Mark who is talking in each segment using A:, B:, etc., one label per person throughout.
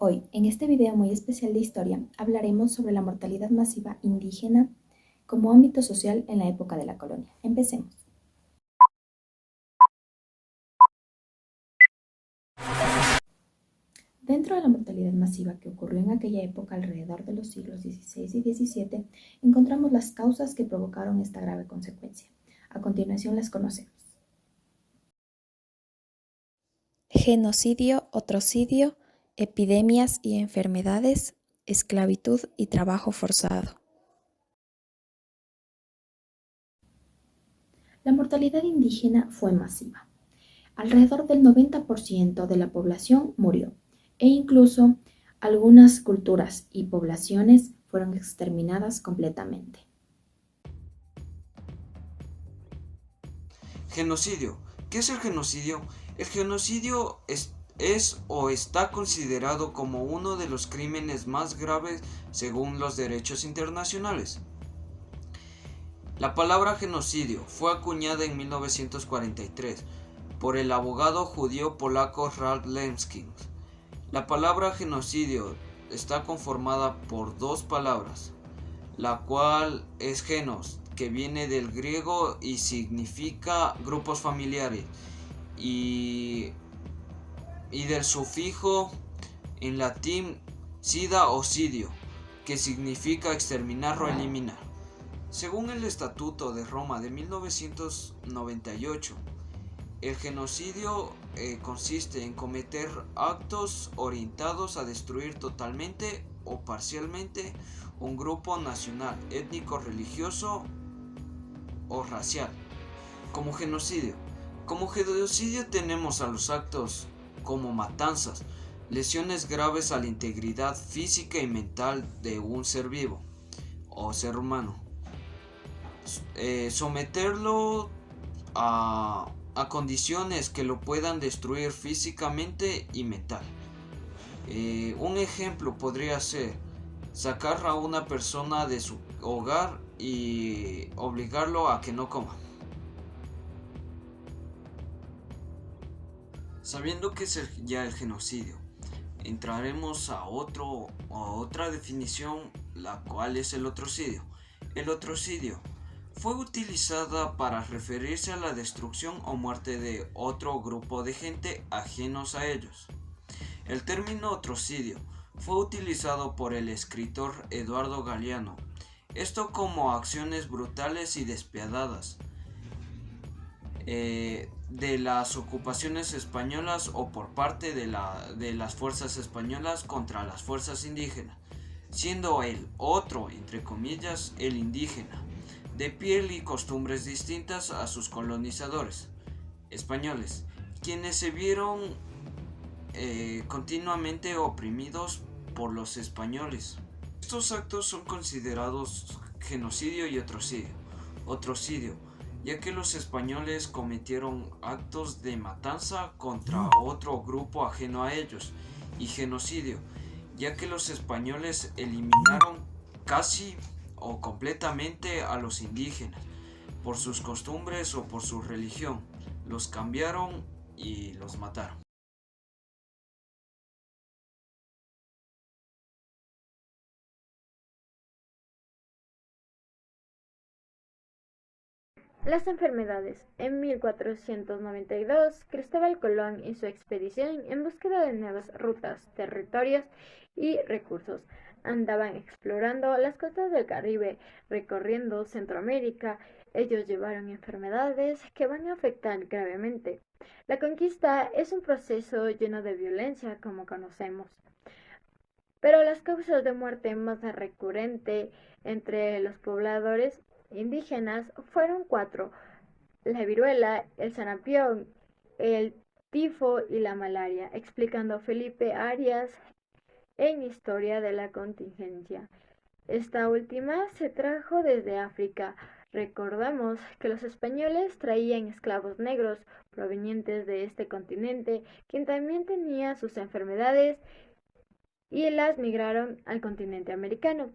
A: Hoy, en este video muy especial de historia, hablaremos sobre la mortalidad masiva indígena como ámbito social en la época de la colonia. Empecemos. Dentro de la mortalidad masiva que ocurrió en aquella época alrededor de los siglos XVI y XVII, encontramos las causas que provocaron esta grave consecuencia. A continuación las conocemos. Genocidio, otrocidio, epidemias y enfermedades, esclavitud y trabajo forzado. La mortalidad indígena fue masiva. Alrededor del 90% de la población murió, e incluso algunas culturas y poblaciones fueron exterminadas completamente.
B: Genocidio. ¿Qué es el genocidio? El genocidio es o está considerado como uno de los crímenes más graves según los derechos internacionales. La palabra genocidio fue acuñada en 1943 por el abogado judío polaco Ralph Lemkin. La palabra genocidio está conformada por dos palabras, la cual es genos, que viene del griego y significa grupos familiares, y del sufijo en latín sida o sidio, que significa exterminar o eliminar. Según el Estatuto de Roma de 1998, el genocidio consiste en cometer actos orientados a destruir totalmente o parcialmente un grupo nacional, étnico, religioso o racial. Como genocidio tenemos a los actos como matanzas, lesiones graves a la integridad física y mental de un ser vivo o ser humano, someterlo a condiciones que lo puedan destruir físicamente y mental. Un ejemplo podría ser sacar a una persona de su hogar y obligarlo a que no coma. Sabiendo que es ya el genocidio, entraremos a otra definición, la cual es el otrocidio. El otrocidio fue utilizada para referirse a la destrucción o muerte de otro grupo de gente ajenos a ellos. El término otrocidio fue utilizado por el escritor Eduardo Galeano, esto como acciones brutales y despiadadas de las ocupaciones españolas o por parte de las fuerzas españolas contra las fuerzas indígenas, siendo el otro, entre comillas, el indígena, de piel y costumbres distintas a sus colonizadores españoles, quienes se vieron continuamente oprimidos por los españoles. Estos actos son considerados genocidio y otrocidio, ya que los españoles cometieron actos de matanza contra otro grupo ajeno a ellos, y genocidio, ya que los españoles eliminaron casi o completamente a los indígenas por sus costumbres o por su religión, los cambiaron y los mataron.
C: Las enfermedades. En 1492, Cristóbal Colón y su expedición en búsqueda de nuevas rutas, territorios y recursos andaban explorando las costas del Caribe, recorriendo Centroamérica. Ellos llevaron enfermedades que van a afectar gravemente. La conquista es un proceso lleno de violencia, como conocemos. Pero las causas de muerte más recurrentes entre los pobladores indígenas fueron cuatro: la viruela, el sarampión, el tifo y la malaria, explicando Felipe Arias en Historia de la Contingencia. Esta última se trajo desde África. Recordamos que los españoles traían esclavos negros provenientes de este continente, quien también tenía sus enfermedades, y las migraron al continente americano.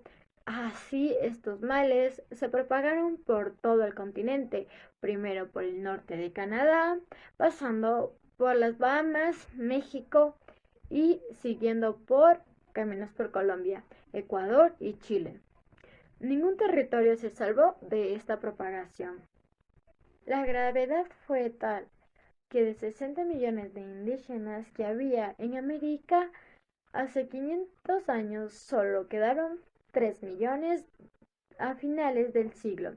C: Así estos males se propagaron por todo el continente, primero por el norte de Canadá, pasando por las Bahamas, México y siguiendo por caminos por Colombia, Ecuador y Chile. Ningún territorio se salvó de esta propagación. La gravedad fue tal que de 60 millones de indígenas que había en América hace 500 años solo quedaron 3 millones a finales del siglo.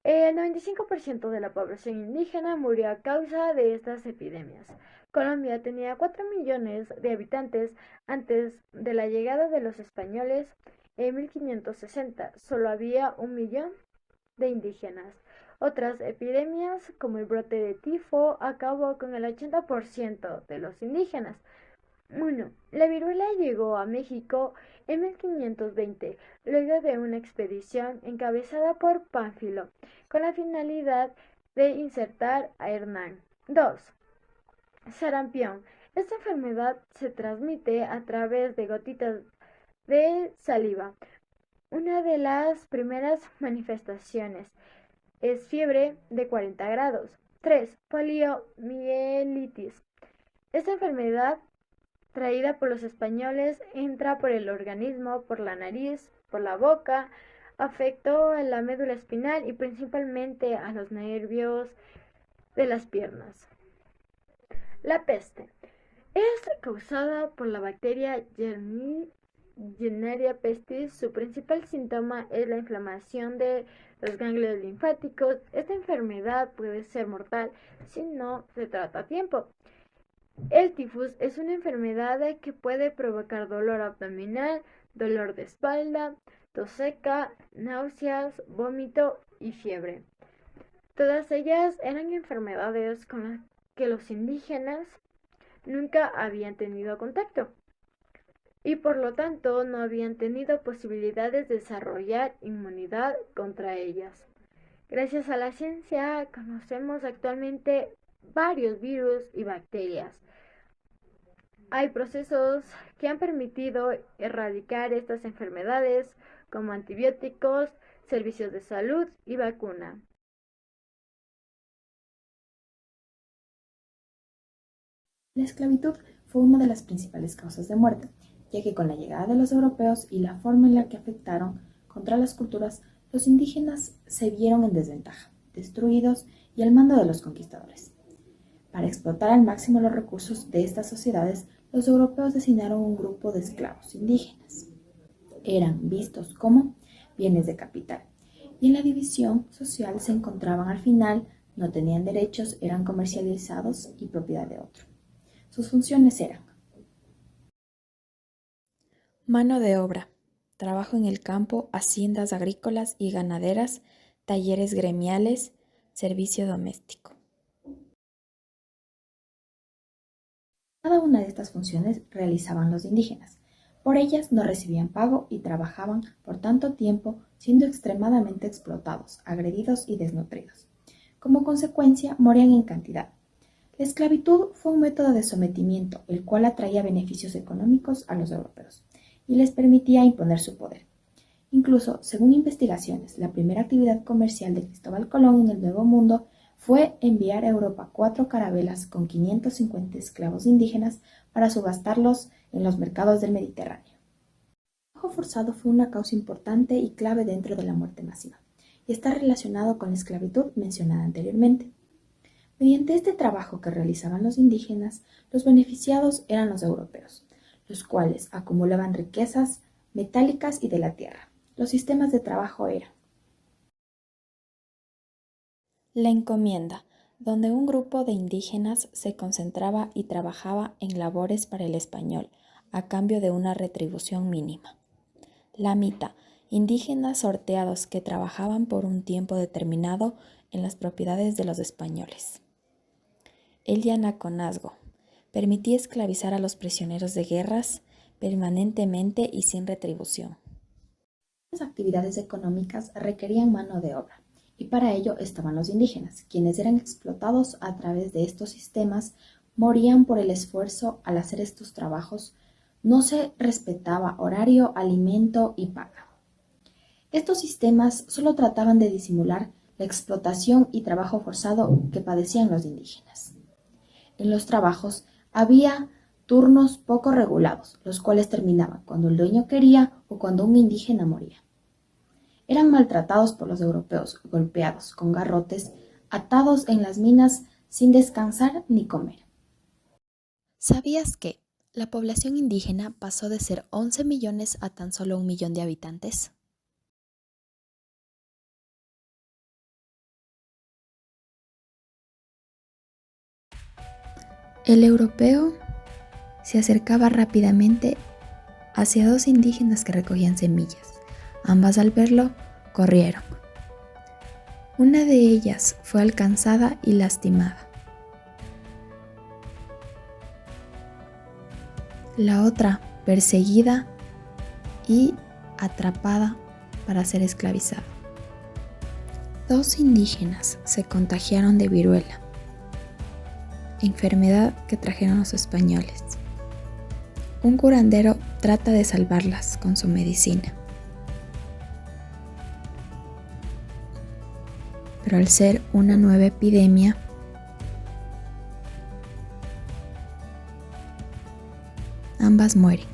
C: El 95% de la población indígena murió a causa de estas epidemias. Colombia tenía 4 millones de habitantes antes de la llegada de los españoles. En 1560 solo había 1 millón de indígenas. Otras epidemias, como el brote de tifo, acabó con el 80% de los indígenas. Bueno, la viruela llegó a México en 1520, luego de una expedición encabezada por Pánfilo, con la finalidad de insertar a Hernán. 2. Sarampión. Esta enfermedad se transmite a través de gotitas de saliva. Una de las primeras manifestaciones es fiebre de 40 grados. 3. Poliomielitis. Esta enfermedad traída por los españoles entra por el organismo, por la nariz, por la boca, afectó a la médula espinal y principalmente a los nervios de las piernas. La peste es causada por la bacteria Yersinia pestis. Su principal síntoma es la inflamación de los ganglios linfáticos. Esta enfermedad puede ser mortal si no se trata a tiempo. El tifus es una enfermedad que puede provocar dolor abdominal, dolor de espalda, tos seca, náuseas, vómito y fiebre. Todas ellas eran enfermedades con las que los indígenas nunca habían tenido contacto y por lo tanto no habían tenido posibilidades de desarrollar inmunidad contra ellas. Gracias a la ciencia conocemos actualmente varios virus y bacterias. Hay procesos que han permitido erradicar estas enfermedades como antibióticos, servicios de salud y vacuna.
A: La esclavitud fue una de las principales causas de muerte, ya que con la llegada de los europeos y la forma en la que afectaron contra las culturas, los indígenas se vieron en desventaja, destruidos y al mando de los conquistadores. Para explotar al máximo los recursos de estas sociedades, los europeos designaron un grupo de esclavos indígenas. Eran vistos como bienes de capital, y en la división social se encontraban al final, no tenían derechos, eran comercializados y propiedad de otro. Sus funciones eran
D: mano de obra, trabajo en el campo, haciendas agrícolas y ganaderas, talleres gremiales, servicio doméstico.
A: Cada una de estas funciones realizaban los indígenas. Por ellas no recibían pago y trabajaban por tanto tiempo, siendo extremadamente explotados, agredidos y desnutridos. Como consecuencia, morían en cantidad. La esclavitud fue un método de sometimiento, el cual atraía beneficios económicos a los europeos y les permitía imponer su poder. Incluso, según investigaciones, la primera actividad comercial de Cristóbal Colón en el Nuevo Mundo fue enviar a Europa 4 carabelas con 550 esclavos indígenas para subastarlos en los mercados del Mediterráneo. El trabajo forzado fue una causa importante y clave dentro de la muerte masiva, y está relacionado con la esclavitud mencionada anteriormente. Mediante este trabajo que realizaban los indígenas, los beneficiados eran los europeos, los cuales acumulaban riquezas metálicas y de la tierra. Los sistemas de trabajo eran
D: La encomienda, donde un grupo de indígenas se concentraba y trabajaba en labores para el español, a cambio de una retribución mínima. La mita, indígenas sorteados que trabajaban por un tiempo determinado en las propiedades de los españoles. El llanaconazgo, permitía esclavizar a los prisioneros de guerras permanentemente y sin retribución.
A: Las actividades económicas requerían mano de obra, y para ello estaban los indígenas, quienes eran explotados a través de estos sistemas, morían por el esfuerzo al hacer estos trabajos, no se respetaba horario, alimento y paga. Estos sistemas solo trataban de disimular la explotación y trabajo forzado que padecían los indígenas. En los trabajos había turnos poco regulados, los cuales terminaban cuando el dueño quería o cuando un indígena moría. Eran maltratados por los europeos, golpeados con garrotes, atados en las minas sin descansar ni comer.
D: ¿Sabías que la población indígena pasó de ser 11 millones a tan solo 1 millón de habitantes? El europeo se acercaba rápidamente hacia 2 indígenas que recogían semillas. Ambas al verlo, corrieron. Una de ellas fue alcanzada y lastimada. La otra perseguida y atrapada para ser esclavizada. 2 indígenas se contagiaron de viruela, enfermedad que trajeron los españoles. Un curandero trata de salvarlas con su medicina. Pero al ser una nueva epidemia, ambas mueren.